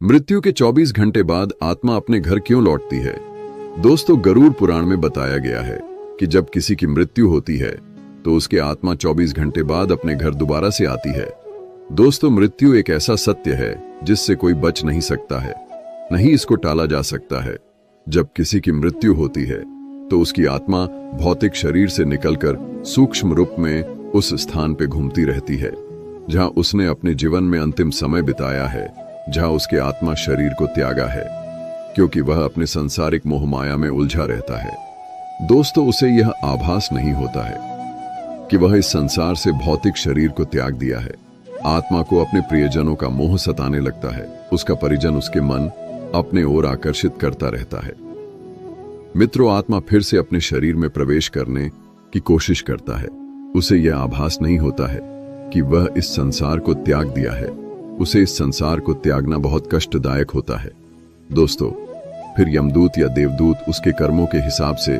मृत्यु के 24 घंटे बाद आत्मा अपने घर क्यों लौटती है? दोस्तों, गरुड़ पुराण में बताया गया है कि जब किसी की मृत्यु होती है तो उसकी आत्मा 24 घंटे बाद अपने घर दोबारा से आती है। दोस्तों, मृत्यु एक ऐसा सत्य है जिससे कोई बच नहीं सकता है, नहीं इसको टाला जा सकता है। जब किसी की मृत्यु होती है तो उसकी आत्मा भौतिक शरीर से निकलकर सूक्ष्म रूप में उस स्थान पे घूमती रहती है जहां उसने अपने जीवन में अंतिम समय बिताया है, जहां उसकी आत्मा शरीर को त्यागा है, क्योंकि वह अपने सांसारिक मोह माया में उलझा रहता है। दोस्तों, उसे यह आभास नहीं होता है कि वह इस संसार से भौतिक शरीर को त्याग दिया है। आत्मा को अपने प्रियजनों का मोह सताने लगता है। उसका परिजन उसके मन अपने ओर आकर्षित करता रहता है। मित्रों, आत्मा फिर से अपने शरीर में प्रवेश करने की कोशिश करता है। उसे यह आभास नहीं होता है कि वह इस संसार को त्याग दिया है। उसे इस संसार को त्यागना बहुत कष्टदायक होता है। दोस्तों, फिर यमदूत या देवदूत उसके कर्मों के हिसाब से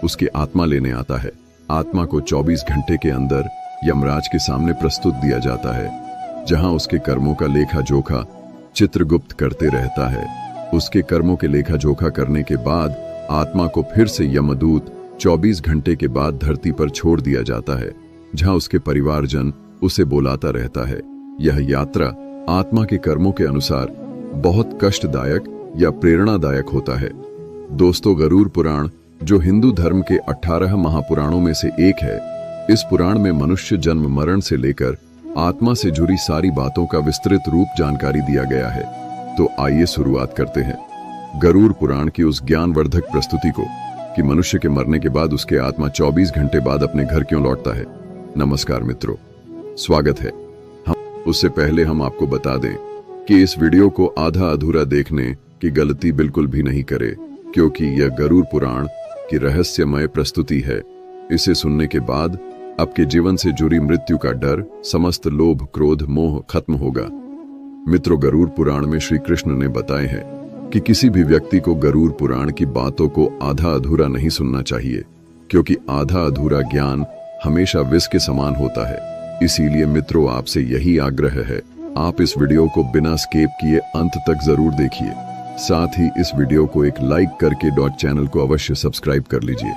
उसकी आत्मा लेने आता है। आत्मा को 24 घंटे के अंदर यमराज के सामने प्रस्तुत दिया जाता है, जहां उसके कर्मों का लेखा जोखा चित्रगुप्त करते रहता है। उसके कर्मों के लेखा जोखा करने के बाद आत्मा को फिर से यमदूत 24 घंटे के बाद धरती पर छोड़ दिया जाता है, जहां उसके परिवारजन उसे बुलाता रहता है। यह यात्रा आत्मा के कर्मों के अनुसार बहुत कष्टदायक या प्रेरणादायक होता है। दोस्तों, गरुड़ पुराण जो हिंदू धर्म के 18 महापुराणों में से एक है, इस पुराण में मनुष्य जन्म मरण से लेकर आत्मा से जुड़ी सारी बातों का विस्तृत रूप जानकारी दिया गया है। तो आइए शुरुआत करते हैं गरुड़ पुराण की उस ज्ञानवर्धक प्रस्तुति को कि मनुष्य के मरने के बाद उसके आत्मा 24 घंटे बाद अपने घर क्यों लौटता है। नमस्कार मित्रों, स्वागत है। उससे पहले हम आपको बता दें कि इस वीडियो को आधा अधूरा देखने की गलती बिल्कुल भी नहीं करें, क्योंकि यह गरुड़ पुराण की रहस्यमय प्रस्तुति है। इसे सुनने के बाद आपके जीवन से जुड़ी मृत्यु का डर, समस्त लोभ क्रोध मोह खत्म होगा। मित्रों, गरुड़ पुराण में श्री कृष्ण ने बताए हैं कि किसी भी व्यक्ति को गरुड़ पुराण की बातों को आधा अधूरा नहीं सुनना चाहिए, क्योंकि आधा अधूरा ज्ञान हमेशा विष के समान होता है। इसीलिए मित्रों, आपसे यही आग्रह है, आप इस वीडियो को बिना स्किप किए अंत तक जरूर देखिए। साथ ही इस वीडियो को एक लाइक करके चैनल को अवश्य सब्सक्राइब कर लीजिए।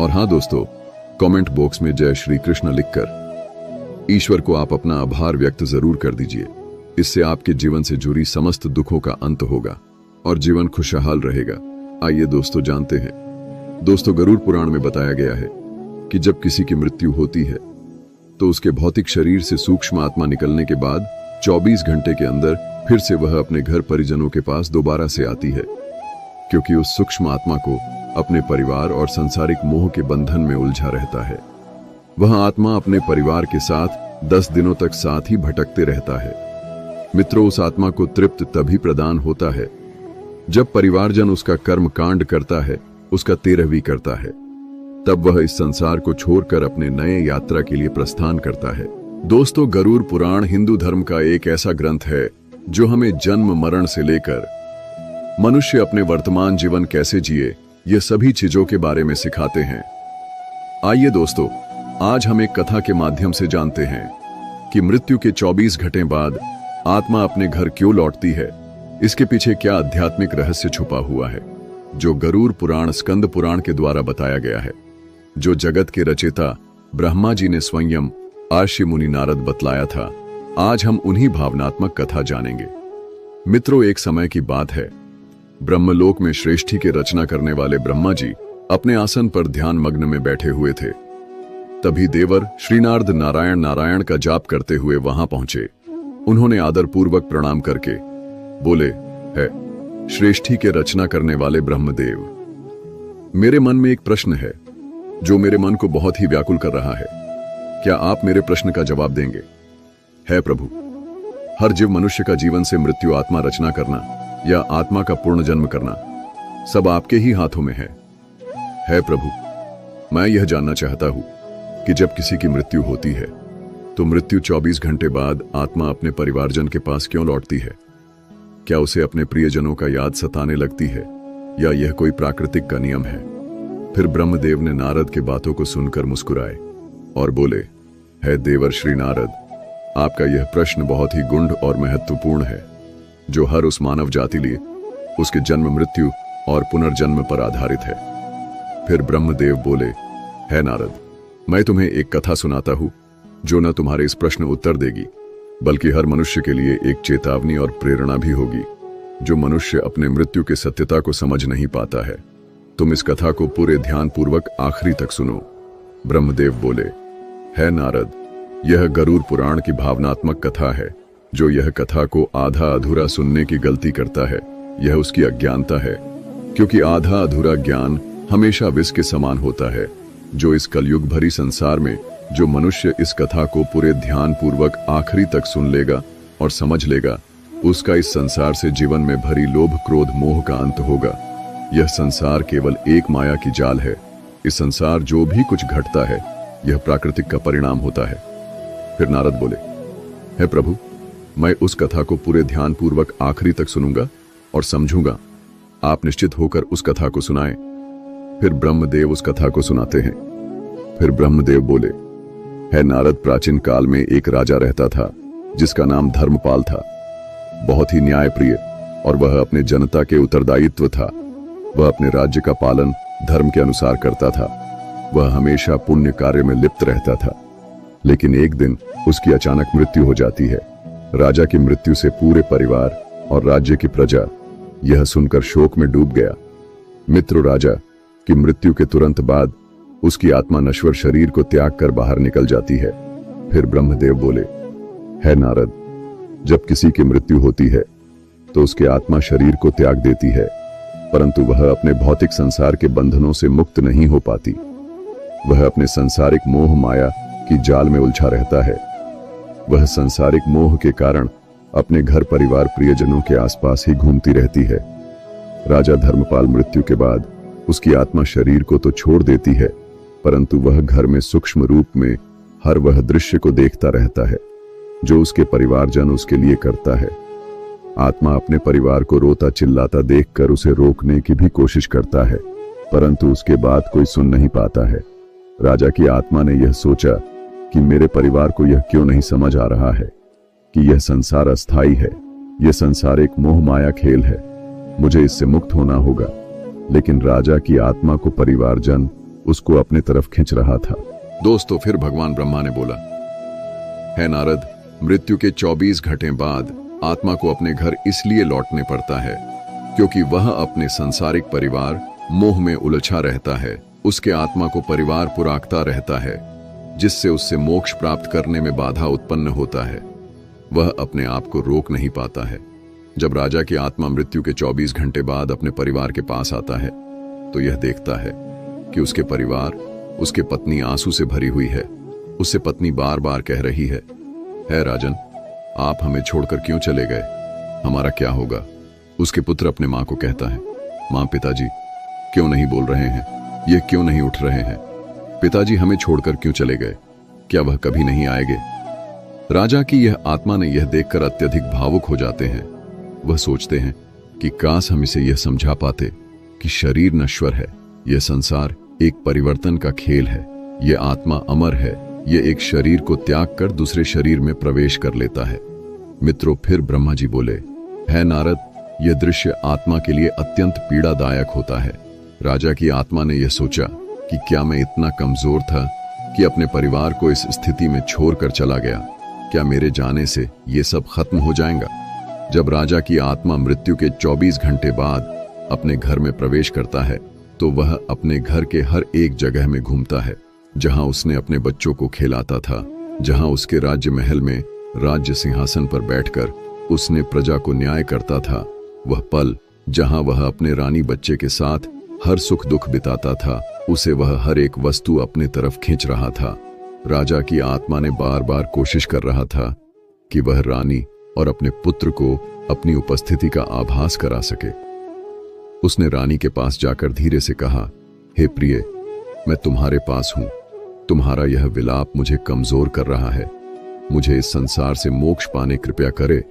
और हाँ दोस्तों, कमेंट बॉक्स में जय श्री कृष्ण लिखकर ईश्वर को आप अपना आभार व्यक्त जरूर कर दीजिए। इससे आपके जीवन से जुड़ी समस्त दुखों का अंत होगा और जीवन खुशहाल रहेगा। आइए दोस्तों जानते हैं। दोस्तों, गरुड़ पुराण में बताया गया है कि जब किसी की मृत्यु होती है तो उसके भौतिक शरीर से सूक्ष्म आत्मा निकलने के बाद 24 घंटे के अंदर फिर से वह अपने घर परिजनों के पास दोबारा से आती है, क्योंकि उस सूक्ष्म आत्मा को अपने परिवार और सांसारिक मोह के बंधन में उलझा रहता है। वह आत्मा अपने परिवार के साथ 10 दिनों तक साथ ही भटकते रहता है। मित्रों, उस आत्मा को तृप्त तभी प्रदान होता है जब परिवारजन उसका कर्म कांड करता है, उसका 13वीं करता है। तब वह इस संसार को छोड़कर अपने नए यात्रा के लिए प्रस्थान करता है। दोस्तों, गरुड़ पुराण हिंदू धर्म का एक ऐसा ग्रंथ है जो हमें जन्म मरण से लेकर मनुष्य अपने वर्तमान जीवन कैसे जिए, ये सभी चीजों के बारे में सिखाते हैं। आइए दोस्तों, आज हम एक कथा के माध्यम से जानते हैं कि मृत्यु के 24 घंटे बाद आत्मा अपने घर क्यों लौटती है। इसके पीछे क्या आध्यात्मिक रहस्य छुपा हुआ है, जो गरुड़ पुराण स्कंद पुराण के द्वारा बताया गया है, जो जगत के रचयिता ब्रह्मा जी ने स्वयं आर्षि मुनि नारद बतलाया था। आज हम उन्हीं भावनात्मक कथा जानेंगे। मित्रों, एक समय की बात है, ब्रह्मलोक में सृष्टि के रचना करने वाले ब्रह्मा जी अपने आसन पर ध्यान मग्न में बैठे हुए थे। तभी देवर श्रीनारद नारायण नारायण का जाप करते हुए वहां पहुंचे। उन्होंने आदर पूर्वक प्रणाम करके बोले, है सृष्टि के रचना करने वाले ब्रह्मदेव, मेरे मन में एक प्रश्न है जो मेरे मन को बहुत ही व्याकुल कर रहा है। क्या आप मेरे प्रश्न का जवाब देंगे? है प्रभु, हर जीव मनुष्य का जीवन से मृत्यु आत्मा रचना करना या आत्मा का पूर्ण जन्म करना सब आपके ही हाथों में है प्रभु। मैं यह जानना चाहता हूं कि जब किसी की मृत्यु होती है तो मृत्यु 24 घंटे बाद आत्मा अपने परिवारजन के पास क्यों लौटती है? क्या उसे अपने प्रियजनों का याद सताने लगती है या यह कोई प्राकृतिक का नियम है? फिर ब्रह्मदेव ने नारद के बातों को सुनकर मुस्कुराए और बोले, है देवर श्री नारद, आपका यह प्रश्न बहुत ही गूढ़ और महत्वपूर्ण है। जो हर उस मानव जाति लिए उसके जन्म मृत्यु और पुनर्जन्म पर आधारित है। फिर ब्रह्मदेव बोले, है नारद, मैं तुम्हें एक कथा सुनाता हूं जो न तुम्हारे इस प्रश्न उत्तर देगी बल्कि हर मनुष्य के लिए एक चेतावनी और प्रेरणा भी होगी। जो मनुष्य अपने मृत्यु की सत्यता को समझ नहीं पाता है, तुम इस कथा को पूरे ध्यानपूर्वक आखिरी तक सुनो। ब्रह्मदेव बोले, है नारद, यह गरुड़ पुराण की भावनात्मक कथा है। जो यह कथा को आधा अधूरा सुनने की गलती करता है, यह उसकी अज्ञानता है, क्योंकि आधा अधूरा ज्ञान हमेशा विष के समान होता है। जो इस कलयुग भरी संसार में जो मनुष्य इस कथा को पूरे ध्यान पूर्वक आखिरी तक सुन लेगा और समझ लेगा, उसका इस संसार से जीवन में भरी लोभ क्रोध मोह का अंत होगा। यह संसार केवल एक माया की जाल है। इस संसार जो भी कुछ घटता है, यह प्राकृतिक का परिणाम होता है। फिर नारद बोले, हे प्रभु, मैं उस कथा को पूरे ध्यान पूर्वक आखिरी तक सुनूंगा और समझूंगा। आप निश्चित होकर उस कथा को सुनाएं। फिर ब्रह्मदेव उस कथा को सुनाते हैं। फिर ब्रह्मदेव बोले, है नारद, प्राचीन काल में एक राजा रहता था जिसका नाम धर्मपाल था। बहुत ही न्यायप्रिय और वह अपने जनता के उत्तरदायित्व था। वह अपने राज्य का पालन धर्म के अनुसार करता था। वह हमेशा पुण्य कार्य में लिप्त रहता था। लेकिन एक दिन उसकी अचानक मृत्यु हो जाती है। राजा की मृत्यु से पूरे परिवार और राज्य की प्रजा यह सुनकर शोक में डूब गया। मित्र राजा की मृत्यु के तुरंत बाद उसकी आत्मा नश्वर शरीर को त्याग कर बाहर निकल जाती है। फिर ब्रह्मदेव बोले, है नारद, जब किसी की मृत्यु होती है तो उसकी आत्मा शरीर को त्याग देती है, परंतु वह अपने भौतिक संसार के बंधनों से मुक्त नहीं हो पाती। वह अपने सांसारिक मोह माया की जाल में उलझा रहता है। वह सांसारिक मोह के कारण अपने घर परिवार प्रियजनों के आसपास ही घूमती रहती है। राजा धर्मपाल मृत्यु के बाद उसकी आत्मा शरीर को तो छोड़ देती है, परंतु वह घर में सूक्ष्म रूप में हर वह दृश्य को देखता रहता है जो उसके परिवारजन उसके लिए करता है। आत्मा अपने परिवार को रोता चिल्लाता देखकर उसे रोकने की भी कोशिश करता है, परंतु उसके बात कोई सुन नहीं पाता है। राजा की आत्मा ने यह सोचा कि मेरे परिवार को यह क्यों नहीं समझ आ रहा है कि यह संसार अस्थाई है, यह संसार एक मोह माया खेल है, मुझे इससे मुक्त होना होगा। लेकिन राजा की आत्मा को परिवारजन उसको अपने तरफ खींच रहा था। दोस्तों, फिर भगवान ब्रह्मा ने बोला, है नारद, मृत्यु के 24 घंटे बाद आत्मा को अपने घर इसलिए लौटने पड़ता है क्योंकि वह अपने सांसारिक परिवार मोह में उलझा रहता है। उसके आत्मा को परिवार पुराकता रहता है, जिससे उससे मोक्ष प्राप्त करने में बाधा उत्पन्न होता है। वह अपने आप को रोक नहीं पाता है। जब राजा की आत्मा मृत्यु के 24 घंटे बाद अपने परिवार के पास आता है तो यह देखता है कि उसके परिवार, उसके पत्नी आंसू से भरी हुई है। उससे पत्नी बार बार कह रही है राजन, आप हमें छोड़कर क्यों चले गए? हमारा क्या होगा? उसके पुत्र अपने माँ को कहता है, माँ, पिताजी क्यों नहीं बोल रहे हैं? ये क्यों नहीं उठ रहे हैं? पिताजी हमें छोड़कर क्यों चले गए? क्या वह कभी नहीं आएंगे? राजा की यह आत्मा ने यह देखकर अत्यधिक भावुक हो जाते हैं। वह सोचते हैं कि काश हम इसे यह समझा पाते कि शरीर नश्वर है, यह संसार एक परिवर्तन का खेल है, यह आत्मा अमर है, यह एक शरीर को त्याग कर दूसरे शरीर में प्रवेश कर लेता है। मित्रों, फिर ब्रह्मा जी बोले, है नारद, यह दृश्य आत्मा के लिए अत्यंत पीड़ादायक होता है। राजा की आत्मा ने यह सोचा कि क्या मैं इतना कमजोर था कि अपने परिवार को इस स्थिति में छोड़कर चला गया? क्या मेरे जाने से ये सब खत्म हो जाएगा? जब राजा की आत्मा मृत्यु के 24 घंटे बाद अपने घर में प्रवेश करता है तो वह अपने घर के हर एक जगह में घूमता है जहां उसने अपने बच्चों को खिलाता था, जहां उसके राज्य महल में राज्य सिंहासन पर बैठकर उसने प्रजा को न्याय करता था। वह पल जहां वह अपने रानी बच्चे के साथ हर सुख दुख बिताता था, उसे वह हर एक वस्तु अपने तरफ खींच रहा था। राजा की आत्मा ने बार बार कोशिश कर रहा था कि वह रानी और अपने पुत्र को अपनी उपस्थिति का आभास करा सके। उसने रानी के पास जाकर धीरे से कहा, हे प्रिय, मैं तुम्हारे पास हूं। तुम्हारा यह विलाप मुझे कमजोर कर रहा है। मुझे इस संसार से मोक्ष पाने कृपया करे।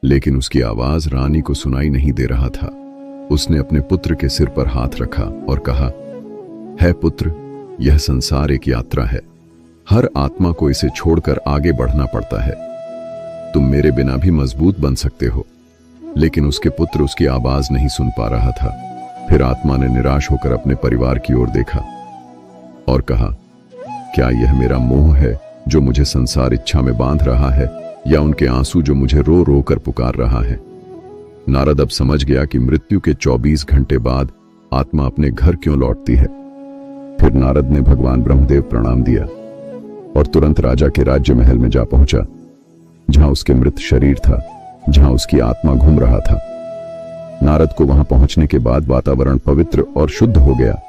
लेकिन उसकी आवाज रानी को सुनाई नहीं दे रहा था। उसने अपने पुत्र के सिर पर हाथ रखा और कहा, है पुत्र, यह संसार एक यात्रा है। हर आत्मा को इसे छोड़कर आगे बढ़ना पड़ता है। तुम मेरे बिना भी मजबूत बन सकते हो, लेकिन उसके पुत्र उसकी आवाज नहीं सुन पा रहा था। फिर आत्मा ने निराश होकर अपने परिवार की ओर देखा और कहा, क्या यह मेरा मोह है जो मुझे संसार इच्छा में बांध रहा है, या उनके आंसू जो मुझे रो रो कर पुकार रहा है? नारद अब समझ गया कि मृत्यु के 24 घंटे बाद आत्मा अपने घर क्यों लौटती है। फिर नारद ने भगवान ब्रह्मदेव प्रणाम दिया और तुरंत राजा के राज्य महल में जा पहुंचा, जहां उसके मृत शरीर था, जहां उसकी आत्मा घूम रहा था। नारद को वहां पहुंचने के बाद वातावरण पवित्र और शुद्ध हो गया।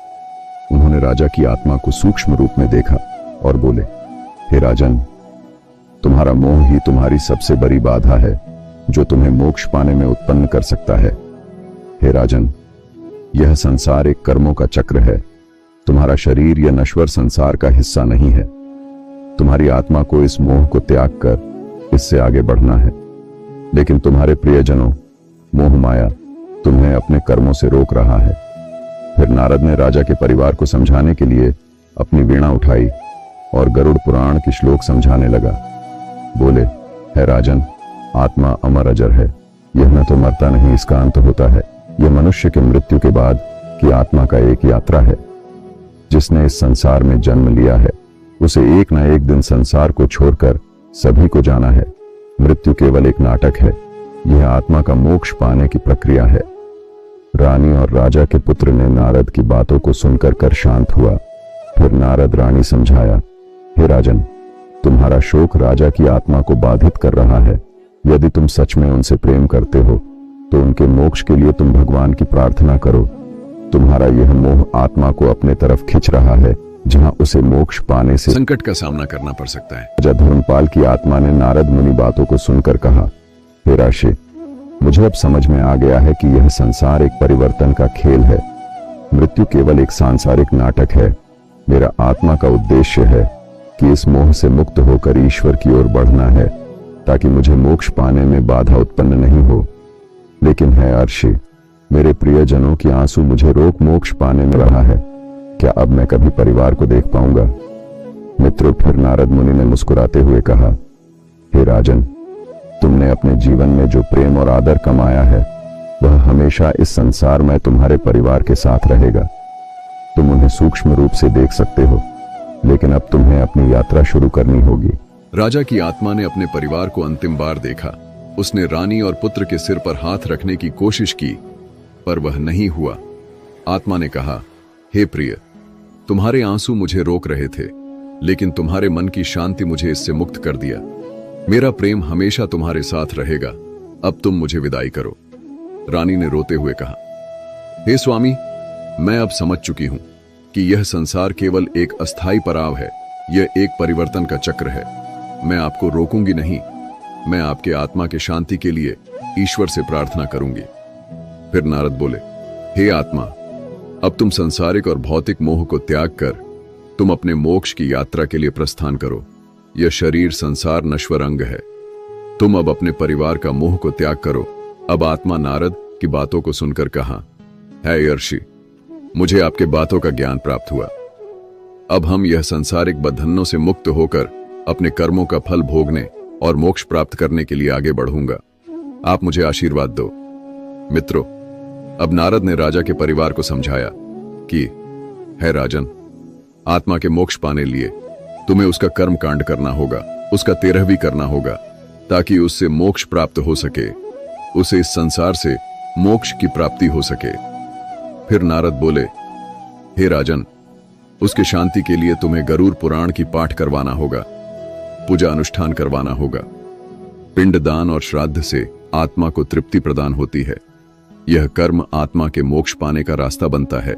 उन्होंने राजा की आत्मा को सूक्ष्म रूप में देखा और बोले, हे राजन, तुम्हारा मोह ही तुम्हारी सबसे बड़ी बाधा है जो तुम्हें मोक्ष पाने में उत्पन्न कर सकता है। हे राजन, यह संसार एक कर्मों का चक्र है। तुम्हारा शरीर यह नश्वर संसार का हिस्सा नहीं है। तुम्हारी आत्मा को इस मोह को त्याग कर इससे आगे बढ़ना है, लेकिन तुम्हारे प्रियजनों, मोह माया तुम्हें अपने कर्मों से रोक रहा है। फिर नारद ने राजा के परिवार को समझाने के लिए अपनी वीणा उठाई और गरुड़ पुराण के श्लोक समझाने लगा। बोले, है राजन, आत्मा अमर अजर है। यह न तो मरता नहीं, इसका अंत होता है। यह मनुष्य के मृत्यु के बाद की आत्मा का एक यात्रा है। जिसने इस संसार में जन्म लिया है उसे एक न एक दिन संसार को छोड़कर सभी को जाना है। मृत्यु केवल एक नाटक है। यह आत्मा का मोक्ष पाने की प्रक्रिया है। रानी और राजा के पुत्र ने नारद की बातों को सुनकर कर शांत हुआ। फिर नारद रानी समझाया, हे राजन, तुम्हारा शोक राजा की आत्मा को बाधित कर रहा है। यदि तुम सच में उनसे प्रेम करते हो तो उनके मोक्ष के लिए तुम भगवान की प्रार्थना करो। तुम्हारा यह मोह आत्मा को अपने तरफ खींच रहा है, जहां उसे मोक्ष पाने से संकट का सामना करना पड़ सकता है। राजा धर्मपाल की आत्मा ने नारद मुनि बातों को सुनकर कहा, हे राशि, मुझे अब समझ में आ गया है कि यह संसार एक परिवर्तन का खेल है। मृत्यु केवल एक सांसारिक नाटक है। मेरा आत्मा का उद्देश्य है कि इस मोह से मुक्त होकर ईश्वर की ओर बढ़ना है, ताकि मुझे मोक्ष पाने में बाधा उत्पन्न नहीं हो। लेकिन है अर्षि, मेरे प्रियजनों की आंसू मुझे रोक मोक्ष पाने में रहा है। क्या अब मैं कभी परिवार को देख पाऊंगा? मित्रों, फिर नारद मुनि ने मुस्कुराते हुए कहा, हे राजन, तुमने अपने जीवन में जो प्रेम और आदर कमाया है वह हमेशा इस संसार में तुम्हारे परिवार के साथ रहेगा। तुम उन्हें सूक्ष्म रूप से देख सकते हो, लेकिन अब तुम्हें अपनी यात्रा शुरू करनी होगी। राजा की आत्मा ने अपने परिवार को अंतिम बार देखा। उसने रानी और पुत्र के सिर पर हाथ रखने की कोशिश की, पर वह नहीं हुआ। आत्मा ने कहा, हे प्रिय, तुम्हारे आंसू मुझे रोक रहे थे, लेकिन तुम्हारे मन की शांति मुझे इससे मुक्त कर दिया। मेरा प्रेम हमेशा तुम्हारे साथ रहेगा। अब तुम मुझे विदाई करो। रानी ने रोते हुए कहा, हे स्वामी, मैं अब समझ चुकी हूं कि यह संसार केवल एक अस्थाई पड़ाव है। यह एक परिवर्तन का चक्र है। मैं आपको रोकूंगी नहीं। मैं आपके आत्मा के शांति के लिए ईश्वर से प्रार्थना करूंगी। फिर नारद बोले, हे आत्मा, अब तुम संसारिक और भौतिक मोह को त्याग कर तुम अपने मोक्ष की यात्रा के लिए प्रस्थान करो। यह शरीर संसार नश्वर अंग है। तुम अब अपने परिवार का मोह को त्याग करो। अब आत्मा नारद की बातों को सुनकर कहा, है अर्षि, मुझे आपके बातों का ज्ञान प्राप्त हुआ। अब हम यह संसारिक बंधनों से मुक्त होकर अपने कर्मों का फल भोगने और मोक्ष प्राप्त करने के लिए आगे बढ़ूंगा। आप मुझे आशीर्वाद दो। मित्रों, अब नारद ने राजा के परिवार को समझाया कि, है राजन, आत्मा के मोक्ष पाने लिए तुम्हें उसका कर्म कांड करना होगा, उसका तेरहवीं करना होगा, ताकि उससे मोक्ष प्राप्त हो सके, उसे इस संसार से मोक्ष की प्राप्ति हो सके। फिर नारद बोले, हे राजन, उसके शांति के लिए तुम्हें गरुड़ पुराण की पाठ करवाना होगा, पूजा अनुष्ठान करवाना होगा। पिंडदान और श्राद्ध से आत्मा को तृप्ति प्रदान होती है। यह कर्म आत्मा के मोक्ष पाने का रास्ता बनता है,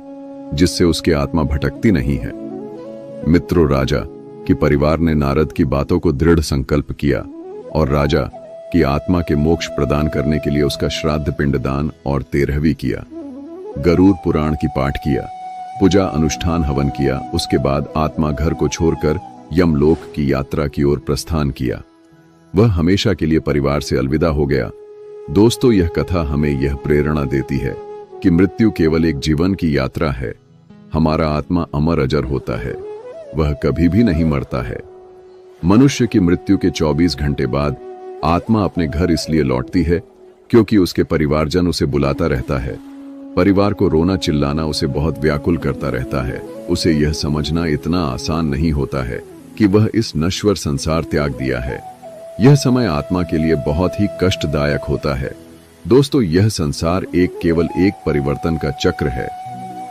जिससे उसकी आत्मा भटकती नहीं है। मित्रों, राजा कि परिवार ने नारद की बातों को दृढ़ संकल्प किया और राजा की आत्मा के मोक्ष प्रदान करने के लिए उसका श्राद्ध, पिंडदान और 13वीं किया। गरुड़ पुराण की पाठ किया, पूजा अनुष्ठान हवन किया। उसके बाद आत्मा घर को छोड़कर यमलोक की यात्रा की ओर प्रस्थान किया। वह हमेशा के लिए परिवार से अलविदा हो गया। दोस्तों, यह कथा हमें यह प्रेरणा देती है कि मृत्यु केवल एक जीवन की यात्रा है। हमारा आत्मा अमर अजर होता है, वह कभी भी नहीं मरता है। मनुष्य की मृत्यु के 24 घंटे बाद आत्मा अपने घर इसलिए लौटती है क्योंकि उसके परिवारजन उसे बुलाता रहता है। परिवार को रोना चिल्लाना उसे बहुत व्याकुल करता रहता है। उसे यह समझना इतना आसान नहीं होता है कि वह इस नश्वर संसार त्याग दिया है। यह समय आत्मा के लिए बहुत ही कष्टदायक होता है। दोस्तों, यह संसार केवल एक परिवर्तन का चक्र है।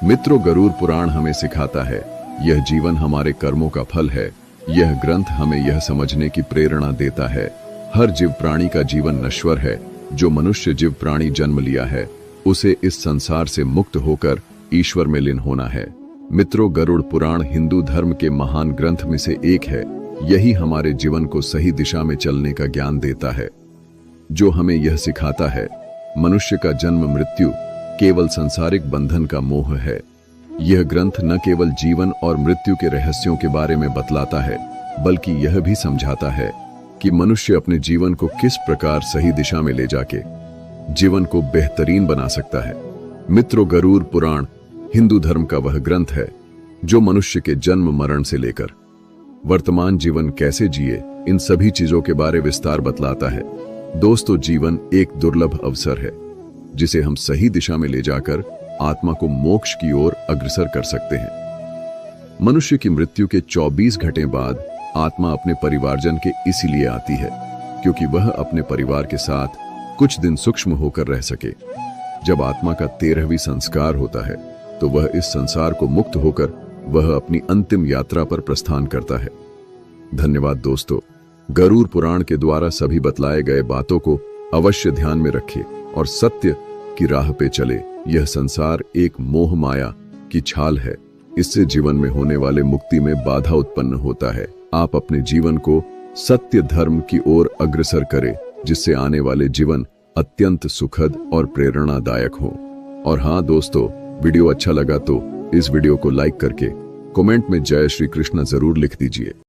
मित्रों, गरुड़ पुराण हमें सिखाता है, यह जीवन हमारे कर्मों का फल है। यह ग्रंथ हमें यह समझने की प्रेरणा देता है, हर जीव प्राणी का जीवन नश्वर है। जो मनुष्य जीव प्राणी जन्म लिया है, उसे इस संसार से मुक्त होकर ईश्वर में लीन होना है। मित्रों, गरुड़ पुराण हिंदू धर्म के महान ग्रंथ में से एक है। यही हमारे जीवन को सही दिशा में चलने का ज्ञान देता है, जो हमें यह सिखाता है, मनुष्य का जन्म मृत्यु केवल सांसारिक बंधन का मोह है। यह ग्रंथ न केवल जीवन और मृत्यु के रहस्यों के बारे में बतलाता है, बल्कि यह भी समझाता है कि मनुष्य अपने जीवन को किस प्रकार सही दिशा में ले जाके जीवन को बेहतरीन बना सकता है। मित्रों, गरुड़ पुराण हिंदू धर्म का वह ग्रंथ है जो मनुष्य के जन्म मरण से लेकर वर्तमान जीवन कैसे जिए, इन सभी चीजों के बारे विस्तार बतलाता है। दोस्तों, जीवन एक दुर्लभ अवसर है जिसे हम सही दिशा में ले जाकर आत्मा को मोक्ष की ओर अग्रसर कर सकते हैं। मनुष्य की मृत्यु के 24 घंटे बाद आत्मा अपने परिवारजन के इसीलिए आती है क्योंकि वह अपने परिवार के साथ कुछ दिन सूक्ष्म होकर रह सके। जब आत्मा का 13वीं संस्कार होता है तो वह इस संसार को मुक्त होकर वह अपनी अंतिम यात्रा पर प्रस्थान करता है। धन्यवाद दोस्तों। गरुड़ पुराण के द्वारा सभी बतलाए गए बातों को अवश्य ध्यान में रखें और सत्य की राह पे चले। यह संसार एक मोह माया की छाल है। इससे जीवन में होने वाले मुक्ति में बाधा उत्पन्न होता है। आप अपने जीवन को सत्य धर्म की ओर अग्रसर करें, जिससे आने वाले जीवन अत्यंत सुखद और प्रेरणादायक हो। और हाँ दोस्तों, वीडियो अच्छा लगा तो इस वीडियो को लाइक करके कमेंट में जय श्री कृष्ण जरूर लिख दीजिए।